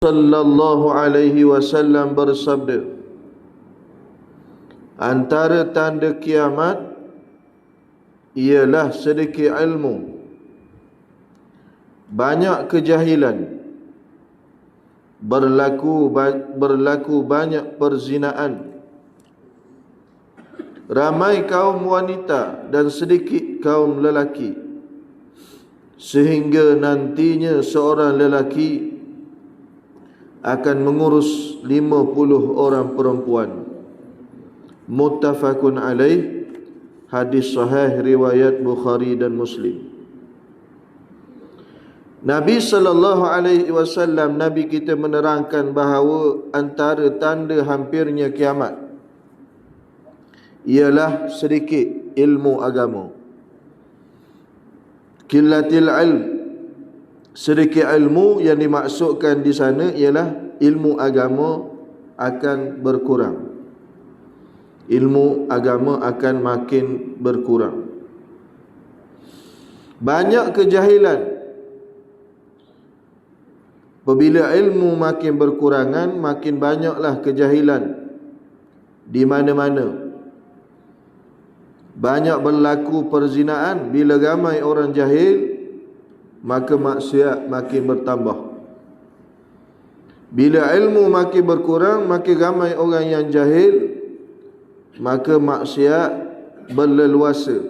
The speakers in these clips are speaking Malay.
sallallahu alaihi wasallam bersabda, antara tanda kiamat ialah sedikit ilmu, banyak kejahilan, berlaku banyak perzinaan, ramai kaum wanita dan sedikit kaum lelaki, sehingga nantinya seorang lelaki akan mengurus 50 orang perempuan. Muttafaqun alaih, hadis sahih riwayat Bukhari dan Muslim. Nabi sallallahu alaihi wasallam, Nabi kita menerangkan bahawa antara tanda hampirnya kiamat ialah sedikit ilmu agama. Qillatil ilm, sedikit ilmu yang dimaksudkan di sana ialah ilmu agama akan berkurang. Ilmu agama akan makin berkurang. Banyak kejahilan. Apabila ilmu makin berkurangan, makin banyaklah kejahilan di mana-mana. Banyak berlaku perzinaan. Bila ramai orang jahil, maka maksiat makin bertambah. Bila ilmu makin berkurang, makin ramai orang yang jahil, maka maksiat berleluasa.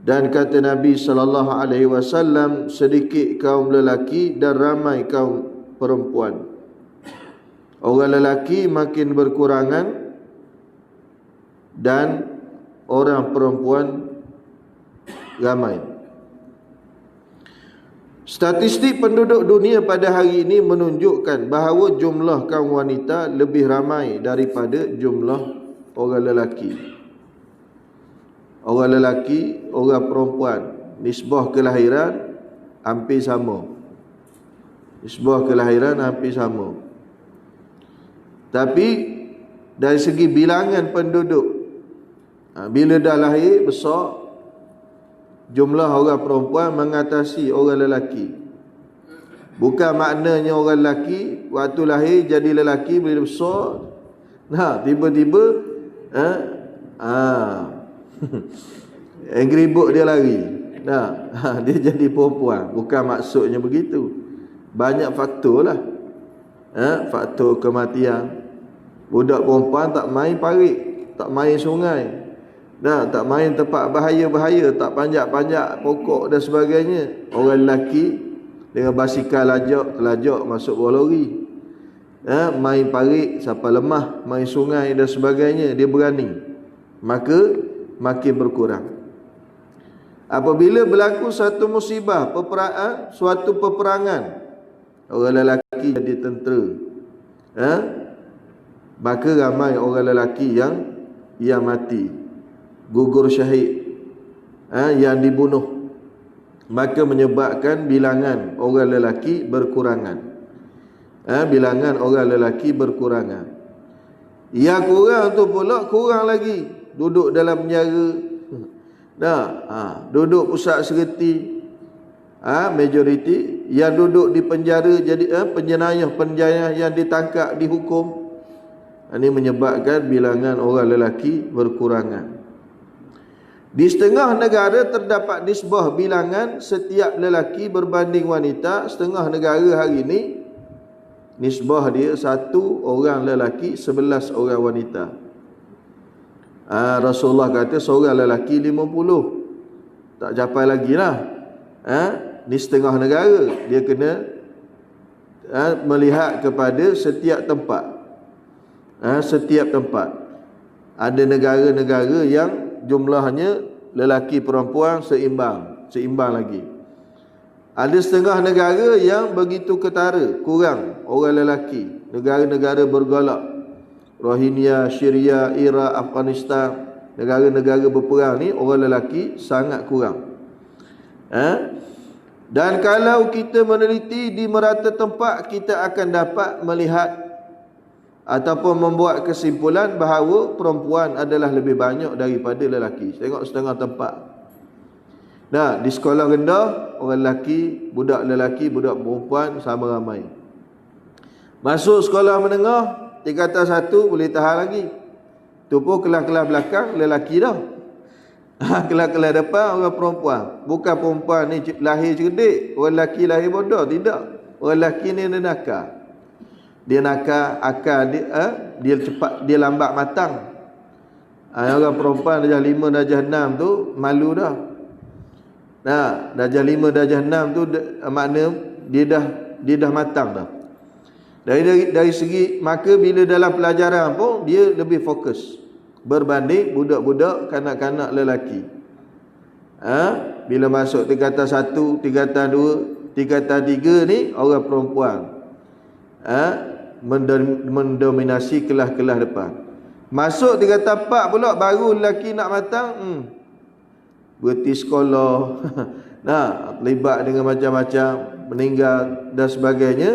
Dan kata Nabi sallallahu alaihi wasallam, sedikit kaum lelaki dan ramai kaum perempuan. Orang lelaki makin berkurangan dan orang perempuan ramai. Statistik penduduk dunia pada hari ini menunjukkan bahawa jumlah kaum wanita lebih ramai daripada jumlah orang lelaki. Orang lelaki, orang perempuan, nisbah kelahiran hampir sama. Nisbah kelahiran hampir sama. Tapi dari segi bilangan penduduk, bila dah lahir besar, jumlah orang perempuan mengatasi orang lelaki. Bukan maknanya orang lelaki waktu lahir jadi lelaki, bila besar tiba-tiba angry bird dia lari, dia jadi perempuan. Bukan maksudnya begitu. Banyak faktor lah. Faktor kematian. Budak perempuan tak main parit, tak main sungai, tak main tempat bahaya-bahaya, tak panjat-panjat pokok dan sebagainya. Orang lelaki dengan basikal telajak masuk bawah lori, main parit siapa lemah, main sungai dan sebagainya, dia berani. Maka makin berkurang. Apabila berlaku satu musibah, suatu peperangan, orang lelaki jadi tentera, maka ramai orang lelaki yang mati, gugur syahid, yang dibunuh. Maka menyebabkan bilangan orang lelaki berkurangan. Bilangan orang lelaki berkurangan. Yang kurang tu pula kurang lagi duduk dalam penjara. Duduk pusat sereti, majoriti. Yang duduk di penjara jadi penjenayah yang ditangkap, dihukum. Ini menyebabkan bilangan orang lelaki berkurangan. Di setengah negara terdapat nisbah bilangan setiap lelaki berbanding wanita. Setengah negara hari ini nisbah dia 1 orang lelaki 11 orang wanita. Rasulullah kata seorang lelaki 50. Tak capai lagi lah. Ni setengah negara. Dia kena melihat kepada setiap tempat. Setiap tempat. Ada negara-negara yang jumlahnya lelaki perempuan seimbang lagi. Ada setengah negara yang begitu ketara, kurang orang lelaki. Negara-negara bergolak, Rohingya, Syria, Iraq, Afghanistan, negara-negara berperang ni orang lelaki sangat kurang. Dan kalau kita meneliti di merata tempat, kita akan dapat melihat ataupun membuat kesimpulan bahawa perempuan adalah lebih banyak daripada lelaki. Tengok setengah tempat. Nah, di sekolah rendah orang lelaki, budak lelaki, budak perempuan sama ramai. Masuk sekolah menengah, tingkatan 1 boleh tahan lagi. Tu pun kelas-kelas belakang lelaki dah. Kelas-kelas depan orang perempuan. Bukan perempuan ni lahir cerdik, orang lelaki lahir bodoh, tidak. Orang lelaki ni dia nakal. Dia nakal, akal dia cepat, dia lambat matang. Orang perempuan darjah 5, darjah 6 tu malu dah. Nah, darjah 5, darjah 6 tu makna dia dah matang dah. Dari segi, maka bila dalam pelajaran pun dia lebih fokus berbanding budak-budak kanak-kanak lelaki. Bila masuk tingkatan 1, tingkatan 2, tingkatan 3 ni orang perempuan mendominasi kelas-kelas depan. Masuk tingkatan 4 pula baru lelaki nak matang, berhenti sekolah, terlibat dengan macam-macam, meninggal dan sebagainya.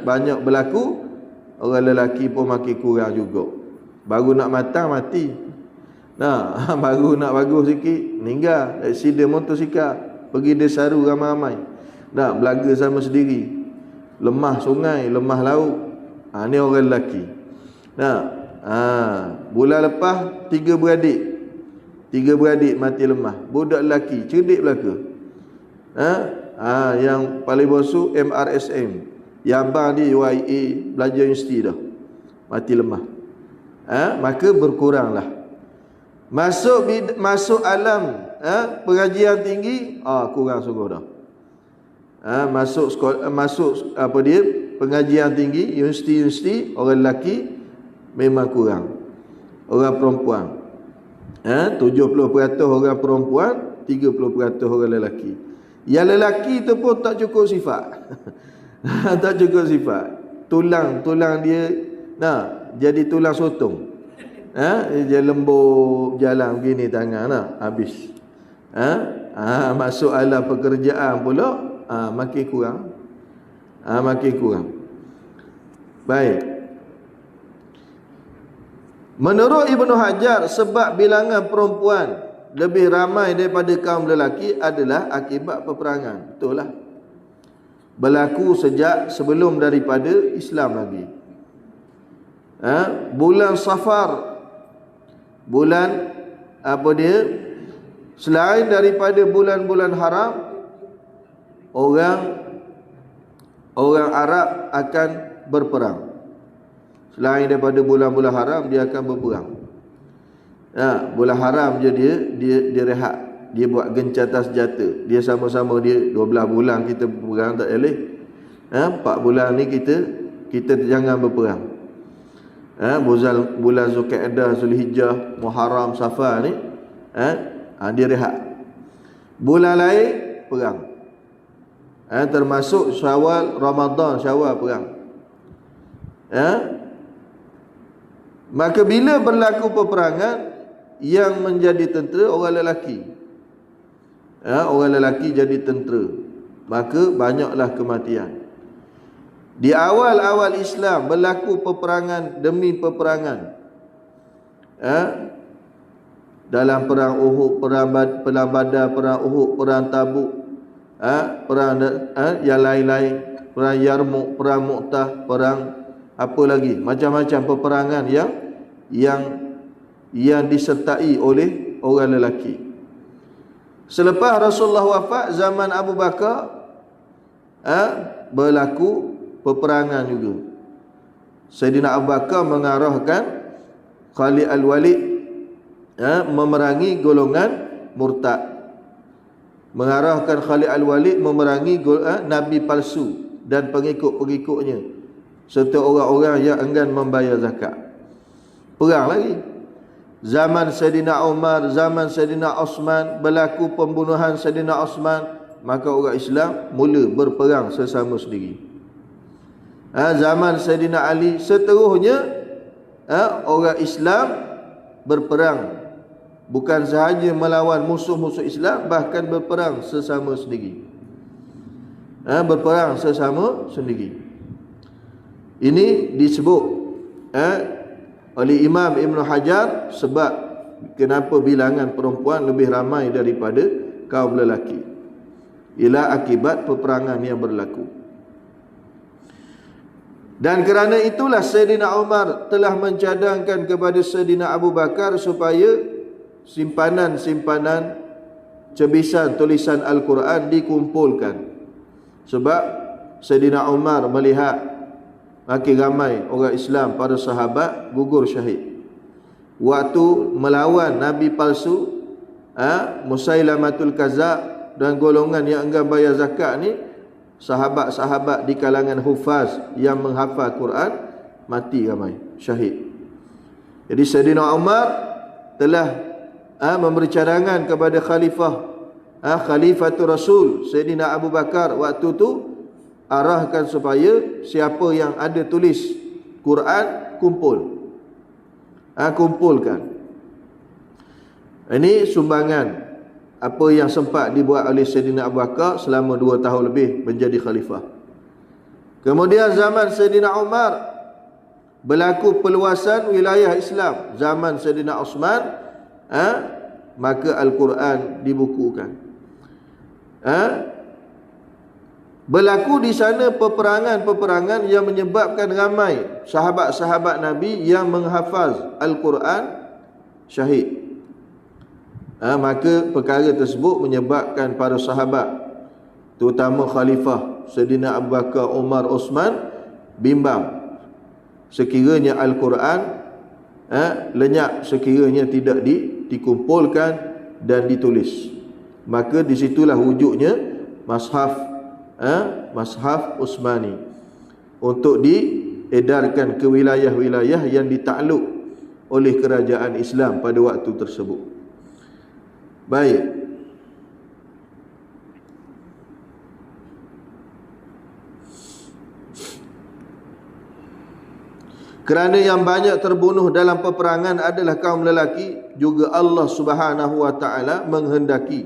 Banyak berlaku. Orang lelaki pun makin kurang juga. Baru nak matang mati. Baru nak bagus sikit meninggal. Aksiden motosikal, pergi Desaru ramai-ramai. Belaga sama sendiri. Lemah sungai, lemah laut. Ni orang lelaki. Bulan lepas 3 beradik mati lemah. Budak lelaki cerdik belaka. Yang paling bosok MRSM, yang abang dia UIA belajar universiti dah, mati lemah. Maka berkuranglah. Masuk alam pengajian tinggi, kurang sungguh dah. Masuk sekolah, masuk pengajian tinggi, universiti orang lelaki memang kurang. Orang perempuan 70% orang perempuan, 30% orang lelaki. Yang lelaki tu pun tak cukup sifat. Tak cukup sifat. Tulang dia jadi tulang sotong. Dia lembut jalan begini tangan habis. Masuk alam pekerjaan pula makin kurang. Makin kurang. Baik. Menurut Ibnu Hajar, sebab bilangan perempuan lebih ramai daripada kaum lelaki adalah akibat peperangan. Betul lah. Berlaku sejak sebelum daripada Islam lagi. Bulan Safar, bulan selain daripada bulan-bulan haram, orang Arab akan berperang. Selain daripada bulan-bulan haram, dia akan berperang. Bulan haram je dia rehat, dia buat gencatan senjata. Dia sama-sama dia 12 bulan kita berperang tak boleh. 4 bulan ni kita jangan berperang. Bulan Zulkaidah, Zulhijjah, Muharram, Safar ni dia rehat. Bulan lain perang. Termasuk Syawal, Ramadan, Syawal perang. Maka bila berlaku peperangan, yang menjadi tentera orang lelaki. Orang lelaki jadi tentera, maka banyaklah kematian. Di awal-awal Islam berlaku peperangan demi peperangan. Dalam perang Uhud, perang Badar, perang Uhud, perang Tabuk, perang yang lain-lain, perang Yarmuk, perang Mu'tah, perang apa lagi, macam-macam peperangan yang disertai oleh orang lelaki. Selepas Rasulullah wafat, zaman Abu Bakar berlaku peperangan juga. Sayyidina Abu Bakar mengarahkan Khalid Al-Walid memerangi golongan murtad. Mengarahkan Khalid Al-Walid memerangi Nabi palsu dan pengikut-pengikutnya, serta orang-orang yang enggan membayar zakat. Perang lagi. Zaman Sayyidina Umar, zaman Sayyidina Osman, berlaku pembunuhan Sayyidina Osman, maka orang Islam mula berperang sesama sendiri. Zaman Sayyidina Ali, seterusnya orang Islam berperang, bukan sahaja melawan musuh-musuh Islam, bahkan berperang sesama sendiri. Berperang sesama sendiri. Ini disebut oleh Imam Ibn Hajar sebab kenapa bilangan perempuan lebih ramai daripada kaum lelaki. Ialah akibat peperangan yang berlaku. Dan kerana itulah Sayyidina Umar telah mencadangkan kepada Sayyidina Abu Bakar supaya simpanan-simpanan cebisan tulisan Al-Quran dikumpulkan. Sebab Sayyidina Umar melihat makin ramai orang Islam, para sahabat gugur syahid waktu melawan Nabi palsu, Musailamatul Kazab dan golongan yang enggan bayar zakat ni. Sahabat-sahabat di kalangan hufaz yang menghafal Quran mati ramai, syahid. Jadi Sayyidina Umar telah memberi cadangan kepada Khalifatul Rasul Sayyidina Abu Bakar waktu tu, arahkan supaya siapa yang ada tulis Quran kumpulkan. Ini sumbangan apa yang sempat dibuat oleh Sayyidina Abu Bakar selama 2 tahun lebih menjadi khalifah. Kemudian zaman Sayyidina Umar berlaku perluasan wilayah Islam. Zaman Sayyidina Osman, maka Al-Quran dibukukan. Berlaku di sana peperangan-peperangan yang menyebabkan ramai sahabat-sahabat Nabi yang menghafaz Al-Quran syahid. Maka perkara tersebut menyebabkan para sahabat, terutama khalifah Sayyidina Abu Bakar, Umar, Osman, bimbang sekiranya Al-Quran lenyap, sekiranya tidak dikumpulkan dan ditulis. Maka disitulah wujudnya Mashaf Utsmani untuk diedarkan ke wilayah-wilayah yang ditakluk oleh kerajaan Islam pada waktu tersebut. Baik. Kerana yang banyak terbunuh dalam peperangan adalah kaum lelaki, juga Allah Subhanahu wa taala menghendaki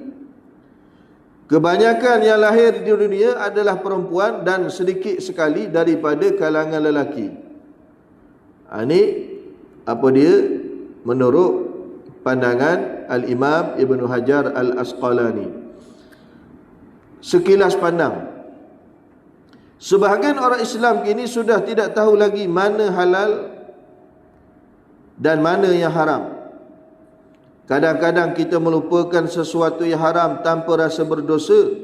kebanyakan yang lahir di dunia adalah perempuan dan sedikit sekali daripada kalangan lelaki. Ini apa dia menurut pandangan Al-Imam Ibn Hajar Al-Asqalani. Sekilas pandang, sebahagian orang Islam kini sudah tidak tahu lagi mana halal dan mana yang haram. Kadang-kadang kita melupakan sesuatu yang haram tanpa rasa berdosa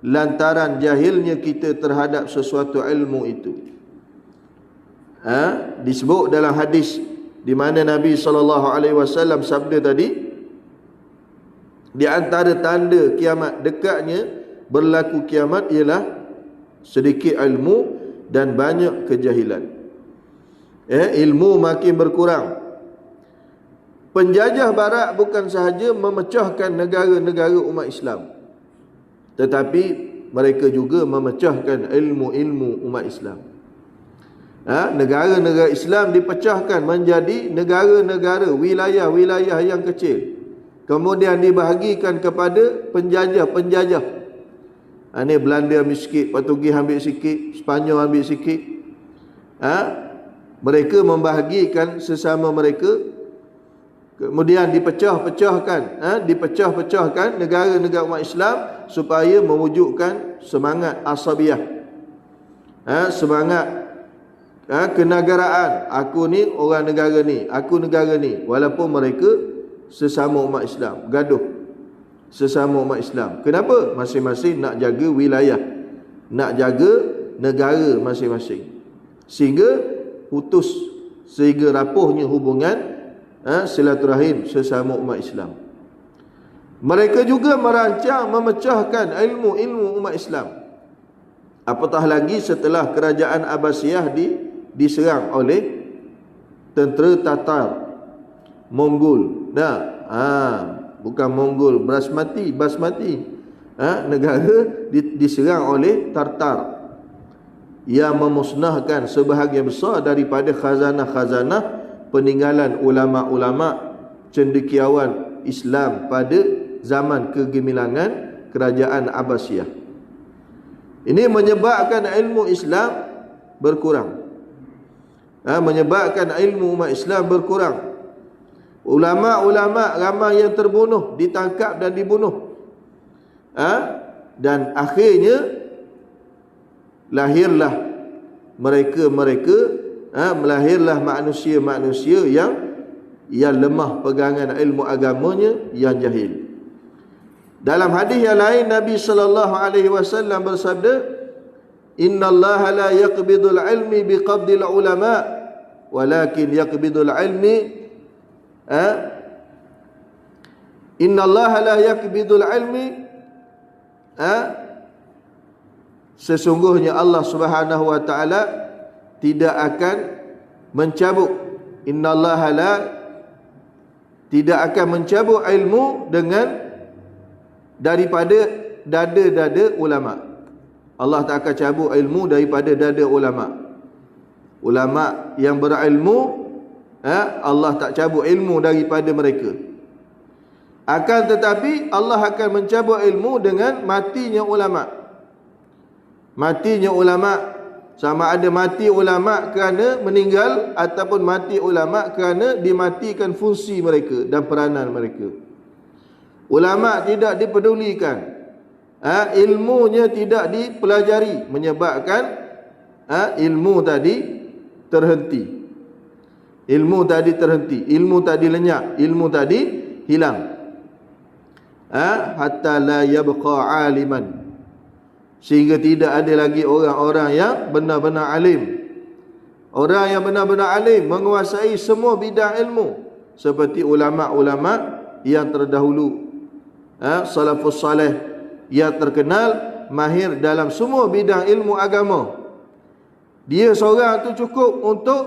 lantaran jahilnya kita terhadap sesuatu ilmu itu. Disebut dalam hadis di mana Nabi SAW sabda tadi, di antara tanda kiamat, dekatnya berlaku kiamat, ialah sedikit ilmu dan banyak kejahilan. Ilmu makin berkurang. Penjajah barat bukan sahaja memecahkan negara-negara umat Islam, tetapi mereka juga memecahkan ilmu-ilmu umat Islam. Negara-negara Islam dipecahkan menjadi negara-negara, wilayah-wilayah yang kecil, kemudian dibahagikan kepada penjajah-penjajah. Ini Belanda ambil sikit, Portugis ambil sikit, Sepanyol ambil sikit. Mereka membahagikan sesama mereka, kemudian dipecah-pecahkan negara-negara umat Islam supaya mewujudkan semangat asabiyah, semangat kenegaraan. Aku ni orang negara ni, aku negara ni, walaupun mereka sesama umat Islam, gaduh sesama umat Islam. Kenapa? Masing-masing nak jaga wilayah, nak jaga negara masing-masing, sehingga rapuhnya hubungan silaturahim sesama umat Islam. Mereka juga merancang memecahkan ilmu-ilmu umat Islam, apatah lagi setelah kerajaan Abbasiyah diserang oleh tentera Tatar, Mongol. Bukan Mongol, Basmati. Negara diserang oleh Tartar yang memusnahkan sebahagian besar daripada khazanah-khazanah peninggalan ulama-ulama cendekiawan Islam pada zaman kegemilangan kerajaan Abbasiyah. Ini menyebabkan ilmu Islam berkurang, menyebabkan ilmu umat Islam berkurang. Ulama-ulama ramai yang terbunuh, ditangkap dan dibunuh Dan akhirnya lahirlah melahirlah manusia-manusia yang lemah pegangan ilmu agamanya, yang jahil. Dalam hadis yang lain Nabi sallallahu alaihi wasallam bersabda, "Innallaha la yaqbidul ilmi biqabdil ulama, walakin yaqbidul ilmi Innallaha la yaqbidul ilmi sesungguhnya Allah Subhanahu wa taala tidak akan mencabut, innallaha la tidak akan mencabut ilmu daripada dada-dada ulama. Allah tak akan cabut ilmu daripada dada ulama. Ulama yang berilmu, Allah tak cabut ilmu daripada mereka. Akan tetapi Allah akan mencabut ilmu dengan matinya ulama. Matinya ulama, sama ada mati ulama kerana meninggal ataupun mati ulama kerana dimatikan fungsi mereka dan peranan mereka. Ulama tidak dipedulikan, ilmunya tidak dipelajari, menyebabkan ilmu tadi terhenti. Ilmu tadi terhenti, ilmu tadi lenyap, ilmu tadi hilang. Hatta la yabqa aliman, sehingga tidak ada lagi orang-orang yang benar-benar alim. Orang yang benar-benar alim menguasai semua bidang ilmu, seperti ulama-ulama yang terdahulu, salafus salih yang terkenal mahir dalam semua bidang ilmu agama. Dia seorang tu cukup untuk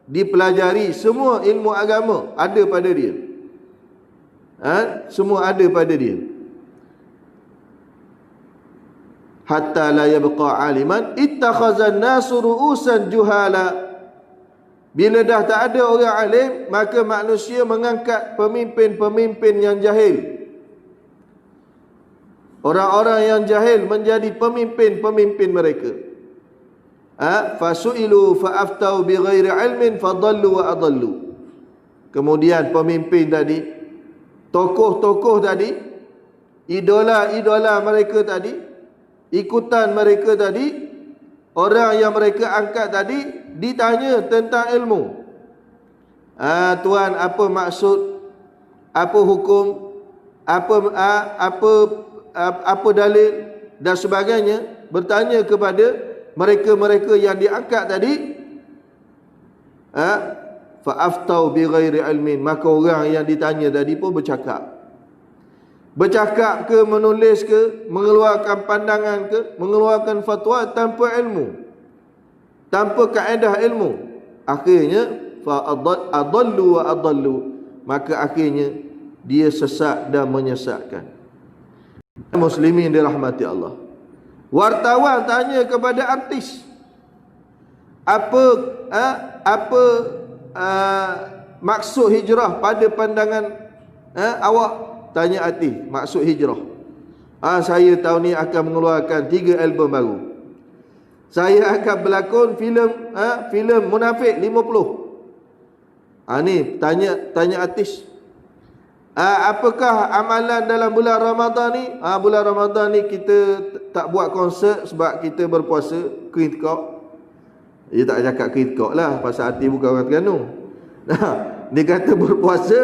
dipelajari semua ilmu agama, ada pada dia. Semua ada pada dia. Hatta la yabqa aliman ittakhazan nasu ru'usan juhala. Bila dah tak ada orang alim, maka manusia mengangkat pemimpin-pemimpin yang jahil. Orang-orang yang jahil menjadi pemimpin-pemimpin mereka. Fasu'ilu fa'aftau bighairi ilmin fadallu wa adallu. Kemudian pemimpin tadi, tokoh-tokoh tadi, idola-idola mereka tadi, ikutan mereka tadi, orang yang mereka angkat tadi, ditanya tentang ilmu. Tuan, apa maksud, apa hukum, apa dalil dan sebagainya. Bertanya kepada mereka-mereka yang diangkat tadi, fa'aftau bighairi ilmin, maka orang yang ditanya tadi pun bercakap ke, menulis ke, mengeluarkan pandangan ke, mengeluarkan fatwa tanpa ilmu, tanpa kaedah ilmu. Akhirnya fa'adallu wa adallu, maka akhirnya dia sesat dan menyesatkan. Muslimin dirahmati Allah. Wartawan tanya kepada artis, apa maksud hijrah pada pandangan awak? Tanya artis, maksud hijrah. Saya tahun ni akan mengeluarkan 3 album baru. Saya akan berlakon filem Munafik 50. Ni tanya artis. Apakah amalan dalam bulan Ramadan ni? Bulan Ramadan ni kita tak buat konsert sebab kita berpuasa kritikok. Dia tak cakap kritikok lah, pasal hati bukan orang Terengganu. Dia kata berpuasa,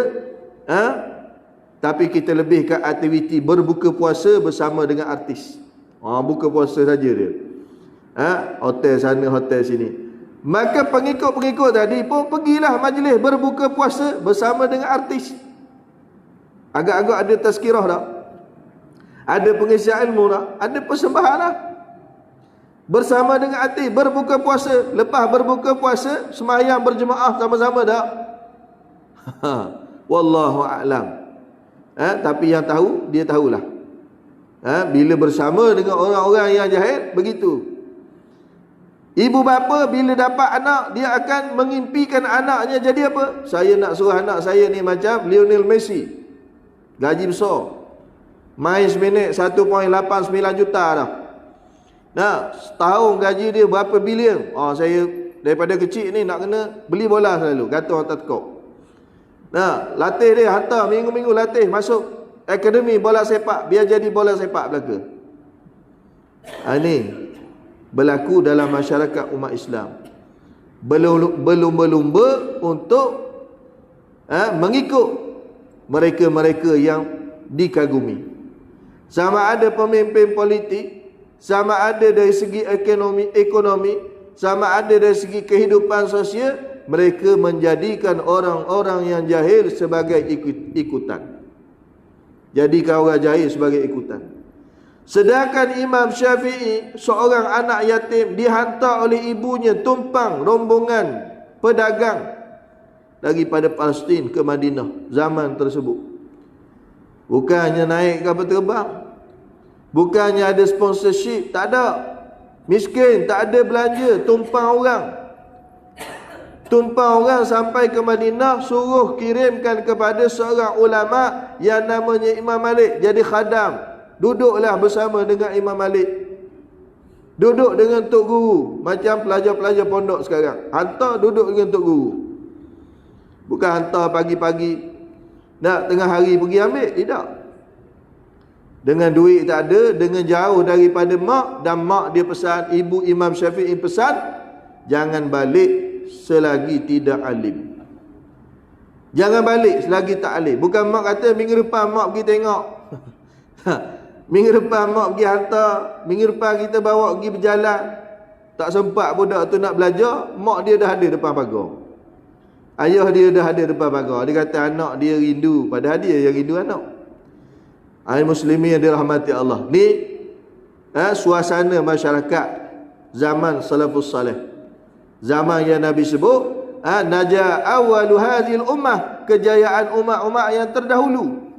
tapi kita lebihkan aktiviti berbuka puasa bersama dengan artis. Buka puasa saja dia. Hotel sana, hotel sini. Maka pengikut-pengikut tadi pun pergilah majlis berbuka puasa bersama dengan artis. Agak-agak ada tazkirah tak? Ada pengisian ilmu tak? Ada persembahan tak? Bersama dengan artis berbuka puasa. Lepas berbuka puasa, sembahyang berjemaah sama-sama tak? Wallahu a'lam. Tapi yang tahu, dia tahulah. Bila bersama dengan orang-orang yang jahil, begitu. Ibu bapa bila dapat anak, dia akan mengimpikan anaknya jadi apa? Saya nak suruh anak saya ni macam Lionel Messi. Gaji besar. Main seminit 1.89 juta dah. Setahun gaji dia berapa bilion. Saya daripada kecil ni nak kena beli bola selalu. Kata orang tak tekuk. Latih dia, hantar minggu-minggu latih, masuk akademi bola sepak, biar jadi bola sepak belaka. Ini berlaku dalam masyarakat umat Islam. Berlumba-lumba untuk mengikut mereka-mereka yang dikagumi. Sama ada pemimpin politik, sama ada dari segi ekonomi, sama ada dari segi kehidupan sosial, mereka menjadikan orang-orang yang jahil sebagai ikutan. Jadikan orang jahil sebagai ikutan. Sedangkan Imam Syafi'i, seorang anak yatim, dihantar oleh ibunya tumpang rombongan pedagang daripada Palestin ke Madinah zaman tersebut. Bukannya naik kapal terbang, bukannya ada sponsorship, tak ada. Miskin, tak ada belanja, tumpang orang sampai ke Madinah, suruh kirimkan kepada seorang ulama yang namanya Imam Malik jadi khadam. Duduklah bersama dengan Imam Malik, duduk dengan Tok Guru, macam pelajar-pelajar pondok sekarang. Hantar duduk dengan Tok Guru. Bukan hantar pagi-pagi nak tengah hari pergi ambil, tidak. Dengan duit tak ada, dengan jauh daripada mak, dan mak dia pesan, ibu Imam Syafi'i pesan, jangan balik selagi tidak alim. Jangan balik selagi tak alim. Bukan mak kata minggu depan mak pergi tengok. Minggu depan mak pergi hantar, minggu depan kita bawa pergi berjalan. Tak sempat budak tu nak belajar, mak dia dah ada depan pagar. Ayah dia dah ada depan pagar. Dia kata anak dia rindu, padahal dia yang rindu anak. Muslimin yang dirahmati Allah. Ni suasana masyarakat zaman salafus salih. Zaman yang Nabi sebut, naja awalu hadhil ummah, kejayaan umat-umat yang terdahulu.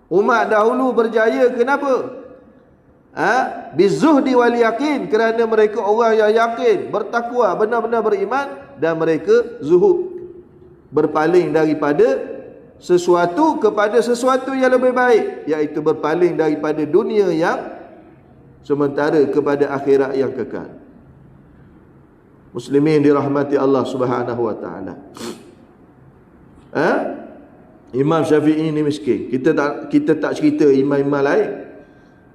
Umat dahulu berjaya kenapa? Bizuhdi wal yakin, kerana mereka orang yang yakin, bertakwa, benar-benar beriman, dan mereka zuhud, berpaling daripada sesuatu kepada sesuatu yang lebih baik, iaitu berpaling daripada dunia yang sementara kepada akhirat yang kekal. Muslimin dirahmati Allah Subhanahu wa taala. Imam Syafi'i ni miskin. Kita tak cerita imam-imam lain.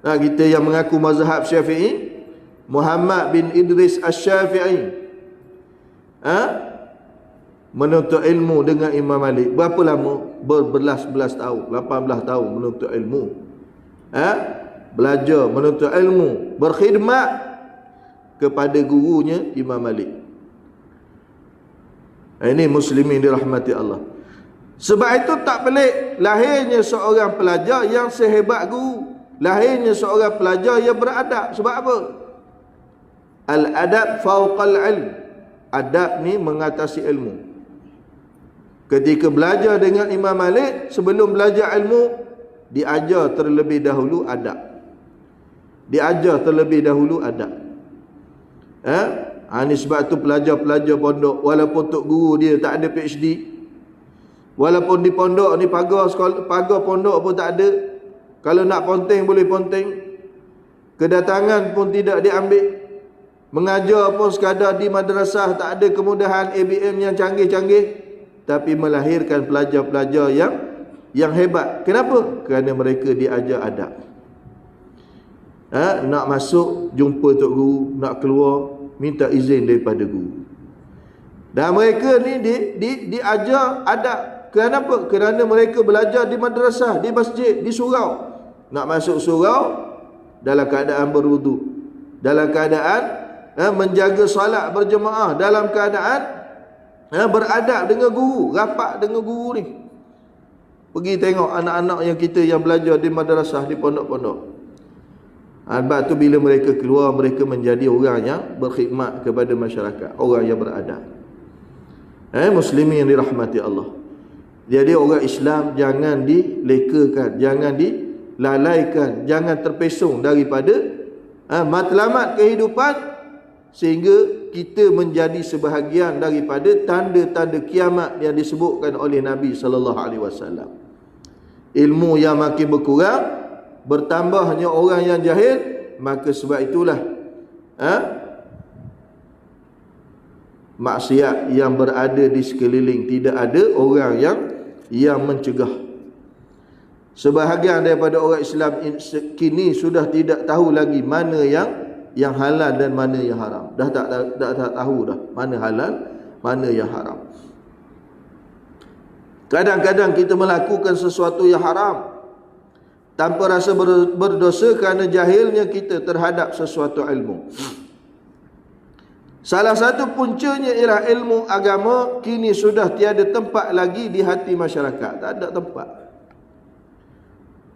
Kita yang mengaku mazhab Syafi'i, Muhammad bin Idris Asy-Syafi'i, menuntut ilmu dengan Imam Malik. Berapa lama? Berbelas-belas tahun, 18 tahun menuntut ilmu. Belajar, menuntut ilmu, berkhidmat kepada gurunya Imam Malik. Ini muslimin dirahmati Allah. Sebab itu tak pelik lahirnya seorang pelajar yang sehebat guru, lahirnya seorang pelajar yang beradab. Sebab apa? Al-adab fawqal ilm. Adab ni mengatasi ilmu. Ketika belajar dengan Imam Malik, sebelum belajar ilmu, diajar terlebih dahulu adab. Diajar terlebih dahulu adab. Ini sebab tu pelajar-pelajar pondok, walaupun tok guru dia tak ada PhD, walaupun di pondok ni pagar sekolah, pagar pondok pun tak ada, kalau nak ponteng boleh ponteng, kedatangan pun tidak diambil, mengajar pun sekadar di madrasah, tak ada kemudahan ABM yang canggih-canggih, tapi melahirkan pelajar-pelajar yang hebat. Kenapa? Kerana mereka diajar adab. Nak masuk jumpa tok guru, nak keluar minta izin daripada guru. Dan mereka ni diajar adab. Kenapa? Kerana mereka belajar di madrasah, di masjid, di surau. Nak masuk surau dalam keadaan berwudu, dalam keadaan menjaga solat berjemaah, dalam keadaan beradab dengan guru, rapat dengan guru ni. Pergi tengok anak-anak yang kita yang belajar di madrasah, di pondok-pondok. Sebab tu bila mereka keluar, mereka menjadi orang yang berkhidmat kepada masyarakat, orang yang beradab. Muslimin yang dirahmati Allah. Jadi orang Islam jangan dilekakan, jangan dilalaikan, jangan terpesong daripada matlamat kehidupan, sehingga kita menjadi sebahagian daripada tanda-tanda kiamat yang disebutkan oleh Nabi sallallahu alaihi wasallam. Ilmu yang makin berkurang, bertambahnya orang yang jahil, maka sebab itulah maksiat yang berada di sekeliling, tidak ada orang yang mencegah. Sebahagian daripada orang Islam kini sudah tidak tahu lagi mana yang halal dan mana yang haram. Dah tak tahu dah mana halal, mana yang haram. Kadang-kadang kita melakukan sesuatu yang haram tanpa rasa berdosa kerana jahilnya kita terhadap sesuatu ilmu. Salah satu puncanya ialah ilmu agama kini sudah tiada tempat lagi di hati masyarakat. Tak ada tempat.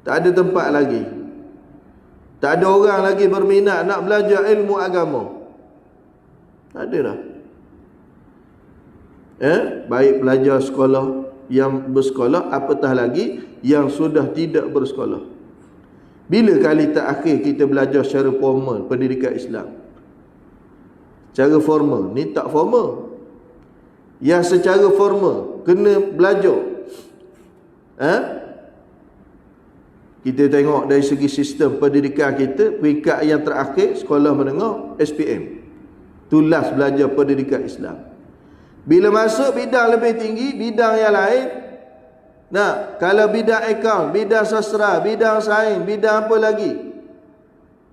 Tak ada tempat lagi. Tak ada orang lagi berminat nak belajar ilmu agama. Tak ada dah. Baik belajar sekolah yang bersekolah, apatah lagi yang sudah tidak bersekolah. Bila kali terakhir kita belajar secara formal pendidikan Islam? Secara formal, ni tak formal. Yang secara formal kena belajar. Kita tengok dari segi sistem pendidikan kita, peringkat yang terakhir sekolah menengah SPM, tulas belajar pendidikan Islam. Bila masuk bidang lebih tinggi, bidang yang lain, kalau bidang akaun, bidang sastra, bidang sains, bidang apa lagi,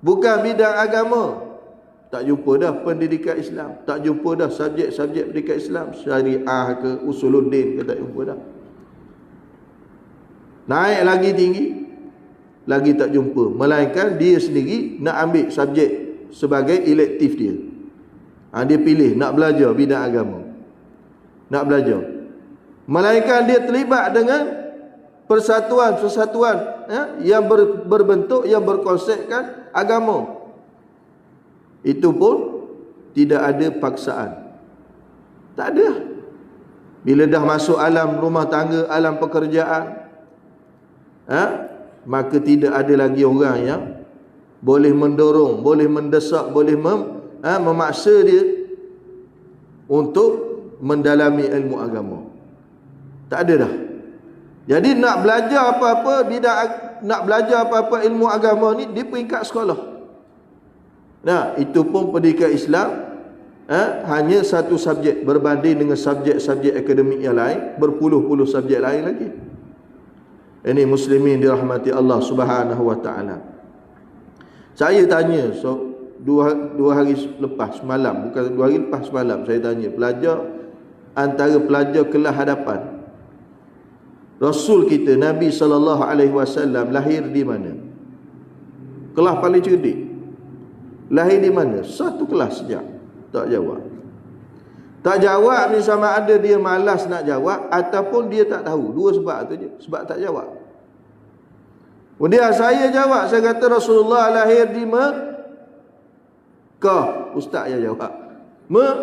bukan bidang agama, tak jumpa dah pendidikan Islam. Tak jumpa dah subjek-subjek pendidikan Islam, syariah ke, usuluddin ke, tak jumpa dah. Naik lagi tinggi, lagi tak jumpa. Melainkan dia sendiri nak ambil subjek sebagai elektif dia. Dia pilih nak belajar bidang agama, nak belajar. Melainkan dia terlibat dengan persatuan-persatuan yang berbentuk, yang berkonsepkan agama. Itu pun tidak ada paksaan. Tak ada. Bila dah masuk alam rumah tangga, alam pekerjaan, maka tidak ada lagi orang yang boleh mendorong, boleh mendesak, boleh memaksa dia untuk mendalami ilmu agama. Tak ada dah. Jadi nak belajar apa-apa nak belajar apa-apa ilmu agama ni di peringkat sekolah. Itu pun pendidikan Islam hanya satu subjek berbanding dengan subjek-subjek akademik yang lain, berpuluh-puluh subjek lain lagi. Ini muslimin dirahmati Allah Subhanahu wa taala. Saya tanya dua hari lepas semalam, bukan 2 hari lepas semalam, saya tanya pelajar, antara pelajar kelas hadapan, Rasul kita Nabi SAW lahir di mana? Kelas paling cerdik. Lahir di mana? Satu kelas sejak. Tak jawab. Tak jawab ni sama ada dia malas nak jawab ataupun dia tak tahu. Dua sebab tu je. Sebab tak jawab. Kemudian saya jawab. Saya kata Rasulullah lahir di Mekah. Ustaz yang jawab.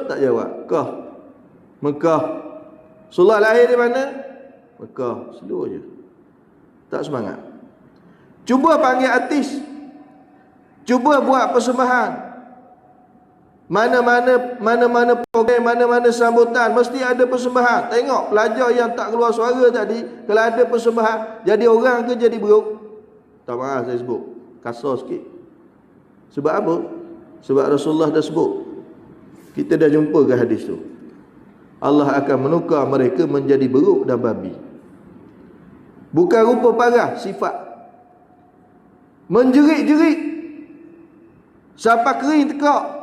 Tak jawab. Mekah. Rasulullah lahir di mana? Mekah. Slow je. Tak semangat. Cuba panggil artis. Cuba buat persembahan. Mana-mana program, mana-mana sambutan mesti ada persembahan. Tengok pelajar yang tak keluar suara tadi, kalau ada persembahan, jadi orang ke jadi buruk? Tak maaf saya sebut, kasar sikit. Sebab apa? Sebab Rasulullah dah sebut. Kita dah jumpa ke hadis tu. Allah akan menukar mereka menjadi beruk dan babi. Bukan rupa parah, sifat. Menjerit-jerit. Sampai kering tekak.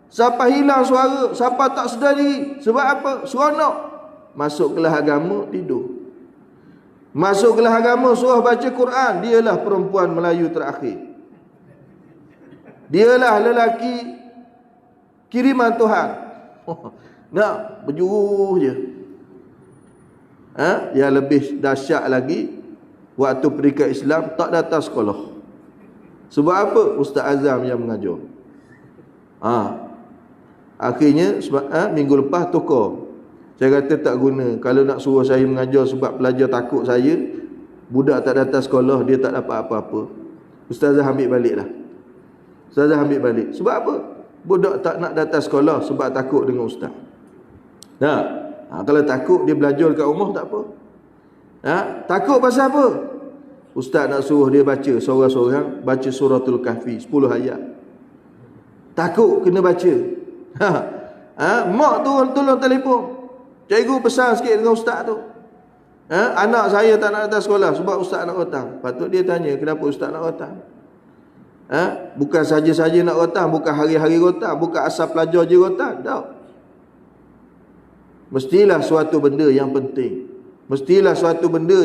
Sampai hilang suara, sampai tak sedar diri. Sebab apa? Seronok. Masuk kelas agama, tidur. Masuk kelas agama, suruh baca Quran. Dialah perempuan Melayu terakhir. Dialah lelaki kiriman Tuhan. Nak berjuruh je. Yang lebih dahsyat lagi, waktu pendidikan Islam tak datang sekolah. Sebab apa? Ustaz Azam yang mengajar. Akhirnya minggu lepas tukar. Saya kata tak guna. Kalau nak suruh saya mengajar sebab pelajar takut saya, budak tak datang sekolah, dia tak dapat apa-apa. Ustazah ambil balik lah. Ustazah ambil balik. Sebab apa? Budak tak nak datang sekolah sebab takut dengan ustaz. Kalau takut dia belajar kat rumah tak apa. Takut pasal apa? Ustaz nak suruh dia baca seorang-seorang, baca suratul Kahfi 10 ayat. Takut kena baca. Mak tu tolong telefon. Cikgu pesan sikit dengan ustaz tu. Anak saya tak nak datang sekolah sebab ustaz nak rotang. Patut dia tanya, kenapa ustaz nak rotang? Bukan saja-saja nak rotang, bukan hari-hari rotang, bukan asal pelajar je rotang. Tak. Mestilah suatu benda yang penting. Mestilah suatu benda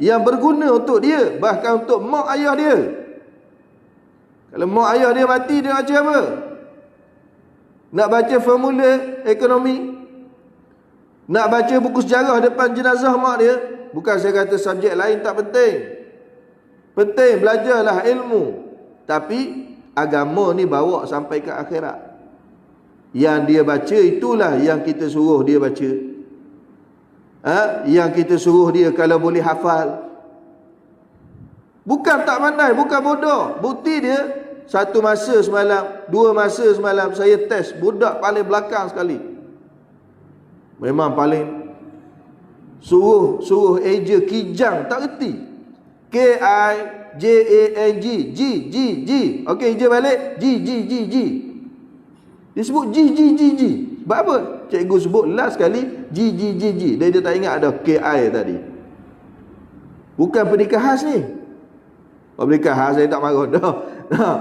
yang berguna untuk dia, bahkan untuk mak ayah dia. Kalau mak ayah dia mati, dia baca apa? Nak baca formula ekonomi? Nak baca buku sejarah depan jenazah mak dia? Bukan saya kata subjek lain tak penting. Penting, belajarlah ilmu. Tapi agama ni bawa sampai ke akhirat. Yang dia baca itulah yang kita suruh dia baca. Yang kita suruh dia kalau boleh hafal. Bukan tak pandai, bukan bodoh. Bukti dia, satu masa semalam, dua masa semalam saya test budak paling belakang sekali. Memang paling suruh eja kijang tak reti. K-I-J-A-N-G, G. Okey, eja balik, G. Dia sebut G. Sebab apa? Cikgu sebut last sekali G. Dia tak ingat ada K-I tadi. Bukan pendidikan khas ni. Pendidikan khas saya tak marah dah.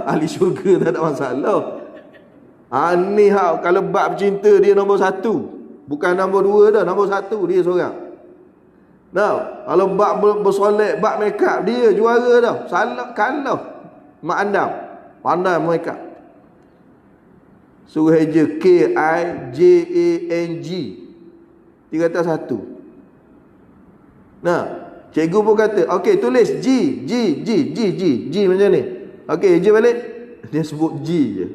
Ahli syurga tak ada masalah. Ni kalau bab cinta dia nombor 1. Bukan nombor 2 dah, nombor 1 dia seorang. Kalau bab bersolek, bab make up dia juara dah. Salah kalah mak andam. Pandai make up. Suruh je K-I-J-A-N-G. Dia kata 1. Cikgu pun kata, okey tulis G macam ni. Okey, je balik. Dia sebut G je.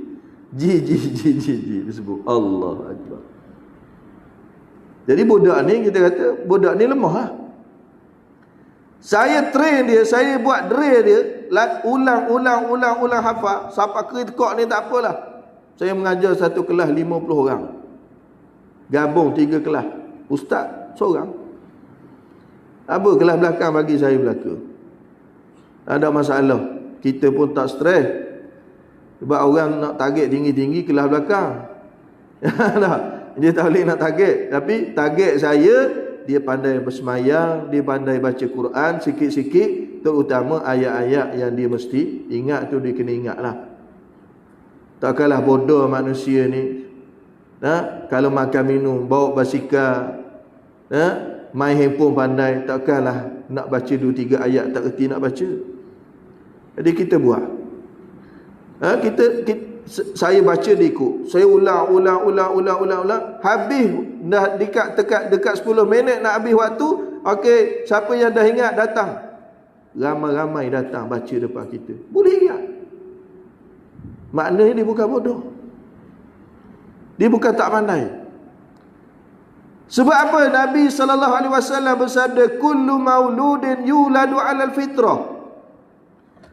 G. Dia sebut Allah Akbar. Jadi budak ni, kita kata budak ni lemah lah. Saya train dia, saya buat drill dia, ulang hafal sampai kerekok ni tak apalah. Saya mengajar satu kelas 50 orang. Gabung 3 kelas. Ustaz seorang. Apa kelas belakang bagi saya belaka. Tak ada masalah. Kita pun tak stres. Sebab orang nak target tinggi-tinggi kelas belakang. Dia tak boleh nak target. Tapi target saya, dia pandai bersemayang, dia pandai baca Quran sikit-sikit, terutama ayat-ayat yang dia mesti ingat tu, dia kena ingat lah. Takkanlah bodoh manusia ni. Kalau makan minum, bawa basikal, main handphone pandai, takkanlah nak baca 2-3 ayat tak erti nak baca. Jadi kita buat. Saya baca dia ikut. Saya ulang. Habis dah dekat 10 minit nak habis waktu. Okey, siapa yang dah ingat datang. Ramai-ramai datang baca depan kita. Boleh ingat. Maknanya dia bukan bodoh. Dia bukan tak pandai. Sebab apa Nabi SAW bersabda, kullu mauludin yuladu alal fitrah.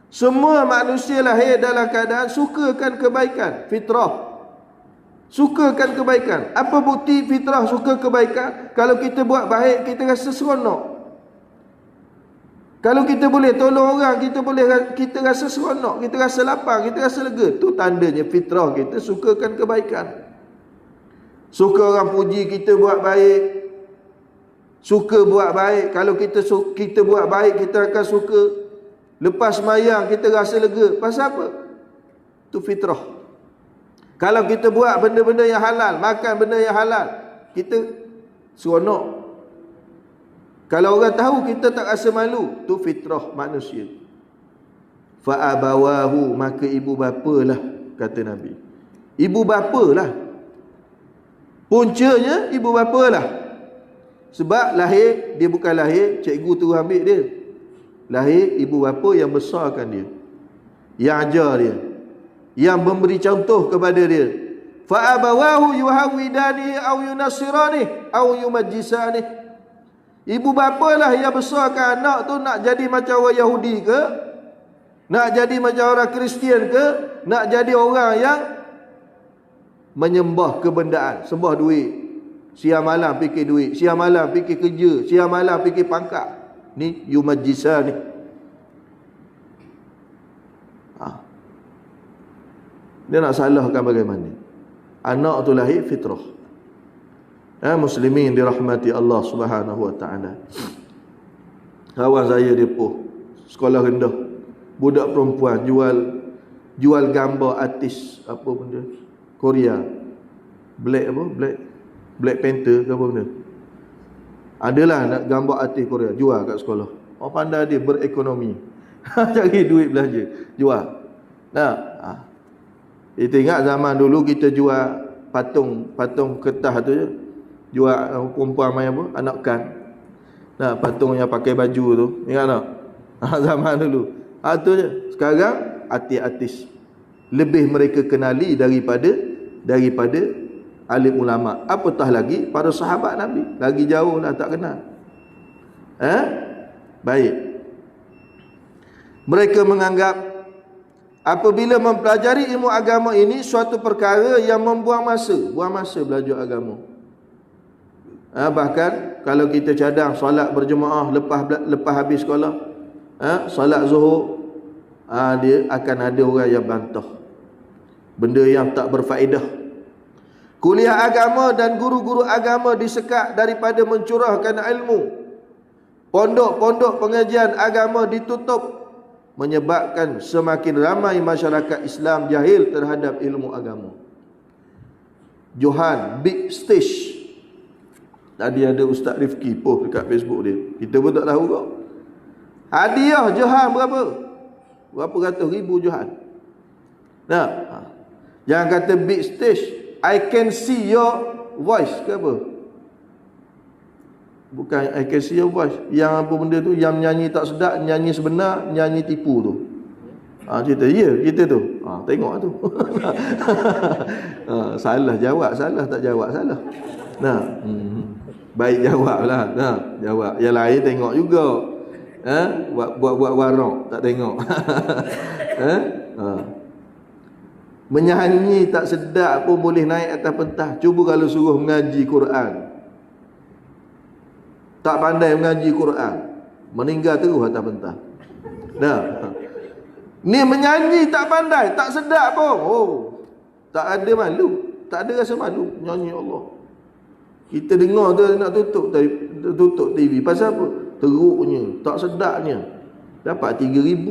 Semua manusia lahir dalam keadaan sukakan kebaikan. Fitrah. Sukakan kebaikan. Apa bukti fitrah suka kebaikan? Kalau kita buat baik, kita rasa seronok. Kalau kita boleh tolong orang, kita rasa seronok, kita rasa lapang, kita rasa lega. Itu tandanya fitrah kita sukakan kebaikan. Suka orang puji kita buat baik. Suka buat baik. Kalau kita buat baik, kita akan suka. Lepas semayang kita rasa lega. Pasal apa? Itu fitrah. Kalau kita buat benda-benda yang halal, makan benda yang halal, kita seronok. Kalau orang tahu kita tak rasa malu, itu fitrah manusia. Fa abawahu, maka ibu bapalah, kata Nabi. Ibu bapalah. Puncanya ibu bapalah. Sebab lahir, dia bukan lahir cikgu tu ambil dia. Lahir ibu bapa yang besarkan dia, yang ajar dia, yang memberi contoh kepada dia. Fa abawahu yuhawidani au yunasirani au yumajjisani. Ibu bapalah yang besarkan anak tu nak jadi macam orang Yahudi ke, nak jadi macam orang Kristian ke, nak jadi orang yang menyembah kebendaan, sembah duit. Siang malam fikir duit, siang malam fikir kerja, siang malam fikir pangkat. Ni yumajjisa ni. Dia nak salahkan bagaimana? Anak tu lahir fitrah. Muslimin dirahmati Allah Subhanahu wa taala. Kawan saya depo sekolah rendah, budak perempuan jual gambar artis apa benda Korea, Black Panther ke apa benda. Adalah nak gambar artis Korea, jual kat sekolah. Oh, pandai dia berekonomi. Cari duit belanja, jual. Nah, kita ingat zaman dulu kita jual patung kertas tu je. Jual perempuan main apa? Anak kan. Nah, patung yang pakai baju tu. Ingat tak? Zaman dulu. Tu je. Sekarang artis-artis. Lebih mereka kenali daripada alim ulama. Apatah lagi para sahabat Nabi. Lagi jauh lah tak kenal. Baik. Mereka menganggap apabila mempelajari ilmu agama ini suatu perkara yang membuang masa. Buang masa belajar agama. Bahkan kalau kita cadang solat berjemaah lepas habis sekolah, solat zuhur, dia akan ada orang yang bantah benda yang tak berfaedah. Kuliah agama dan guru-guru agama disekat daripada mencurahkan ilmu. Pondok-pondok pengajian agama ditutup, menyebabkan semakin ramai masyarakat Islam jahil terhadap ilmu agama. Johan Big Stage, tadi ada Ustaz Rifki post dekat Facebook dia, kita pun tak tahu kok. Hadiah Johan berapa ratus ribu Johan. Nah, jangan kata big stage, I can see your voice ke apa? Bukan I can see your voice. Yang apa benda tu, yang nyanyi tak sedap, nyanyi sebenar, nyanyi tipu tu. Cerita kita tu. Tengok tu. Salah jawab, salah tak jawab, salah. Nah, baik jawablah. Nah, jawab. Yang lain tengok juga. Buat warok tak tengok. Menyanyi tak sedap pun boleh naik atas pentas. Cuba kalau suruh mengaji Quran, tak pandai mengaji Quran, meninggal terus atas pentas. Nah, ni menyanyi tak pandai, tak sedap pun. Tak ada malu, tak ada rasa malu nyanyi Allah. Kita dengar tu nak tutup TV. Pasal apa? Teruknya, tak sedapnya. Dapat 3,000.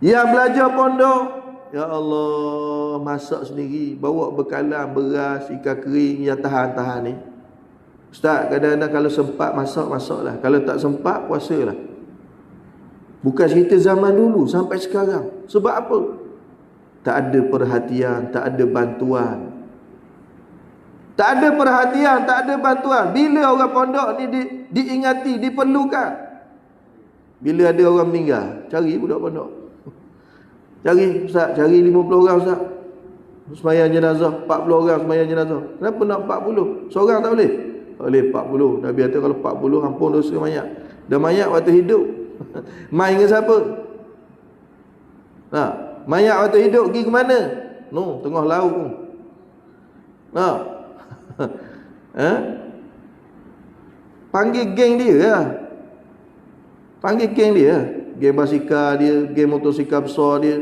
Yang belajar pondok, ya Allah, masak sendiri, bawa bekalan beras, ikan kering yang tahan-tahan ni. Ustaz, kadang-kadang kalau sempat masaklah. Kalau tak sempat, puasalah. Bukan cerita zaman dulu sampai sekarang. Sebab apa? Tak ada perhatian, tak ada bantuan. Tak ada perhatian, tak ada bantuan. Bila orang pondok ni diingati, diperlukan. Bila ada orang meninggal, cari budak pondok. Cari Ustaz, cari 50 orang Ustaz. Sembahyang jenazah, 40 orang sembahyang jenazah. Kenapa nak 40? Seorang tak boleh? Tak boleh 40. Nabi kata kalau 40 ampun dosa mayat. Dan mayat waktu hidup main dengan siapa? Mayat waktu hidup pergi ke mana? Tengah laut pun. Panggil geng dia lah. Geng basikal dia, geng motosikal besar dia,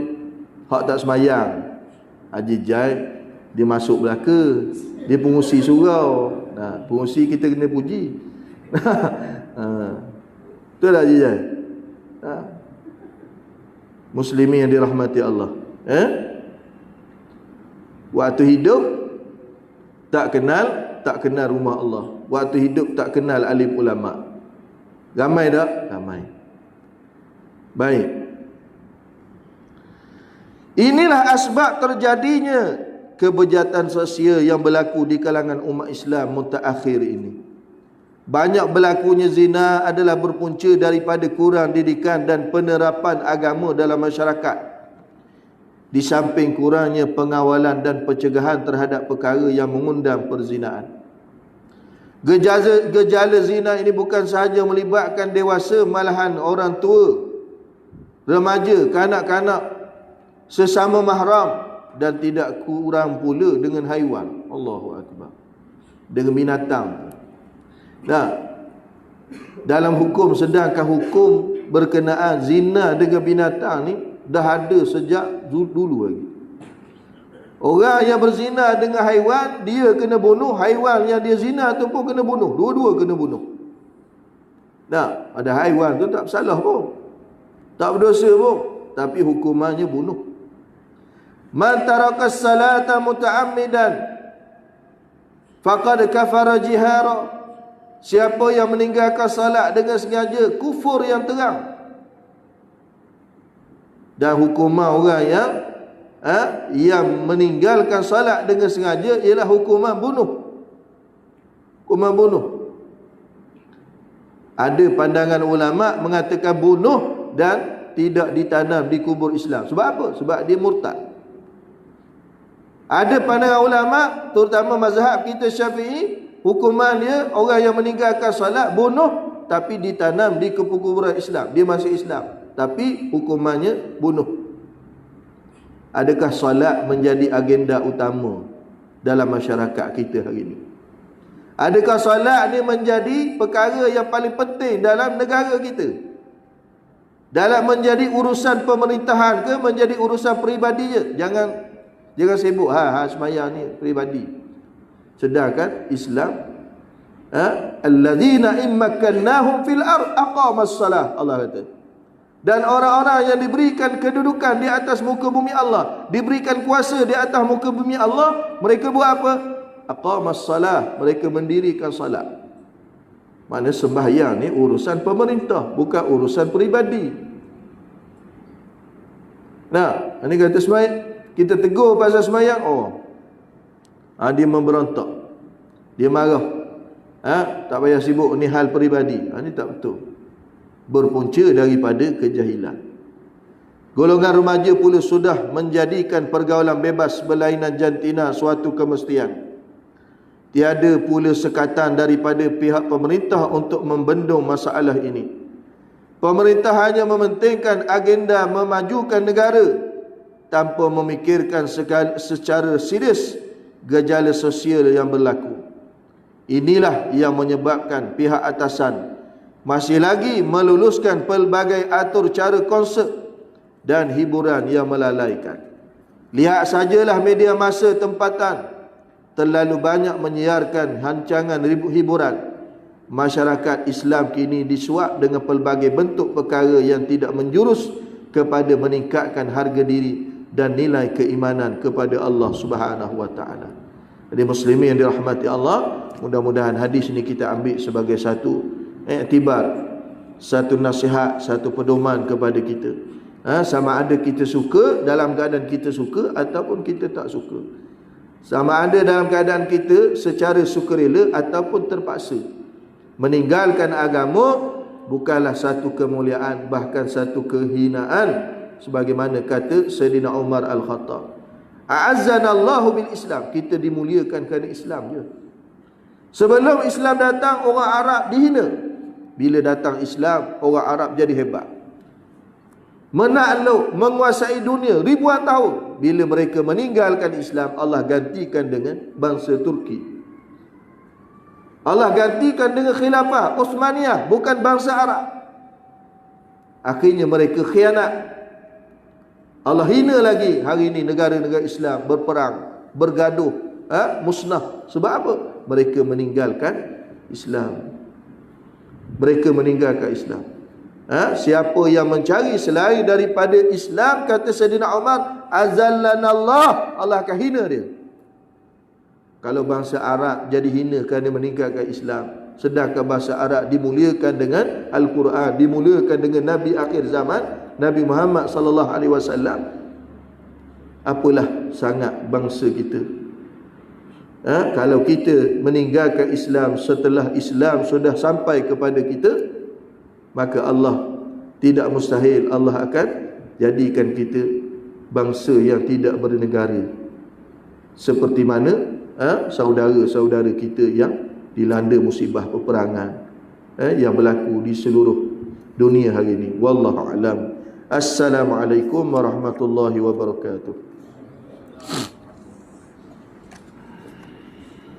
hak tak sembayang. Haji Jai dia masuk belaka, dia pengusi surau. Pengusi kita kena puji. Betul tak Haji Jai? Muslimin yang dirahmati Allah. Waktu hidup tak kenal rumah Allah. Waktu hidup tak kenal alim ulama. Ramai tak? Ramai. Baik. Inilah asbab terjadinya kebejatan sosial yang berlaku di kalangan umat Islam mutaakhir ini. Banyak berlakunya zina adalah berpunca daripada kurang didikan dan penerapan agama dalam masyarakat. Di samping kurangnya pengawalan dan pencegahan terhadap perkara yang mengundang perzinaan. Gejala zina ini bukan sahaja melibatkan dewasa, malahan orang tua, remaja, kanak-kanak, sesama mahram, dan tidak kurang pula dengan haiwan. Allahu Akbar. Dengan binatang. Dalam hukum, sedangkan hukum berkenaan zina dengan binatang ni dah ada sejak dulu lagi. Orang yang berzina dengan haiwan, dia kena bunuh. Haiwan yang dia zina tu pun kena bunuh. Dua-dua kena bunuh. Nah, ada haiwan tu tak bersalah pun, tak berdosa pun, tapi hukumannya bunuh. Man tarakas salata muta'ammidan faqad kafara jihara. Siapa yang meninggalkan salat dengan sengaja, kufur yang terang. Dan hukuman orang yang meninggalkan salat dengan sengaja ialah hukuman bunuh. Hukuman bunuh. Ada pandangan ulama mengatakan bunuh dan tidak ditanam di kubur Islam. Sebab apa? Sebab dia murtad. Ada pandangan ulama, terutama mazhab kita Syafi'i, hukuman dia orang yang meninggalkan salat bunuh tapi ditanam di kuburan Islam. Dia masih Islam, tapi hukumannya bunuh. Adakah salat menjadi agenda utama dalam masyarakat kita hari ini? Adakah salat ni menjadi perkara yang paling penting dalam negara kita? Dalam menjadi urusan pemerintahan ke menjadi urusan peribadi je? Jangan sibuk sembahyang ni peribadi. Sedangkan Islam, alladzina immakannahum fil ard aqamas salah, Allah kata. Dan orang-orang yang diberikan kedudukan di atas muka bumi Allah, diberikan kuasa di atas muka bumi Allah, mereka buat apa? Aqamas salah, mereka mendirikan salat. Mana sembahyang ni urusan pemerintah, bukan urusan peribadi. Nah, ini kata sembahyang, kita tegur pasal sembahyang, dia memberontak, dia marah, tak payah sibuk, ni hal peribadi. Ini tak betul. Berpunca daripada kejahilan. Golongan remaja pula sudah menjadikan pergaulan bebas berlainan jantina suatu kemestian. Tiada pula sekatan daripada pihak pemerintah untuk membendung masalah ini. Pemerintah hanya mementingkan agenda memajukan negara tanpa memikirkan secara serius gejala sosial yang berlaku. Inilah yang menyebabkan pihak atasan masih lagi meluluskan pelbagai atur cara konsert dan hiburan yang melalaikan. Lihat sajalah media masa tempatan terlalu banyak menyiarkan rancangan hiburan. Masyarakat Islam kini disuap dengan pelbagai bentuk perkara yang tidak menjurus kepada meningkatkan harga diri dan nilai keimanan kepada Allah Subhanahu wa taala. Jadi muslimin yang dirahmati Allah, mudah-mudahan hadis ini kita ambil sebagai satu iktibar, satu nasihat, satu pedoman kepada kita. Sama ada kita suka, dalam keadaan kita suka ataupun kita tak suka. Sama ada dalam keadaan kita secara sukarela ataupun terpaksa. Meninggalkan agama bukanlah satu kemuliaan, bahkan satu kehinaan, sebagaimana kata Sayyidina Umar Al-Khattab, a'azzanallahu bil Islam, kita dimuliakan kerana Islam je. Sebelum Islam datang, orang Arab dihina. Bila datang Islam, orang Arab jadi hebat, menakluk, menguasai dunia ribuan tahun. Bila mereka meninggalkan Islam, Allah gantikan dengan bangsa Turki. Allah gantikan dengan khilafah Uthmaniyah, bukan bangsa Arab. Akhirnya mereka khianat. Allah hina lagi. Hari ini negara-negara Islam berperang, bergaduh, musnah. Sebab apa? Mereka meninggalkan Islam. Mereka meninggalkan Islam. Siapa yang mencari selain daripada Islam, kata Sayyidina Umar, azallanallah, Allah akan hina dia. Kalau bangsa Arab jadi hina kerana meninggalkan Islam, sedangkan bangsa Arab dimuliakan dengan Al-Quran, dimuliakan dengan Nabi akhir zaman, Nabi Muhammad sallallahu alaihi wasallam, apalah sangat bangsa kita. Kalau kita meninggalkan Islam setelah Islam sudah sampai kepada kita, maka Allah tidak mustahil Allah akan jadikan kita bangsa yang tidak bernegara, seperti mana saudara-saudara kita yang dilanda musibah peperangan yang berlaku di seluruh dunia hari ini. Wallahu a'lam. Assalamualaikum warahmatullahi wabarakatuh.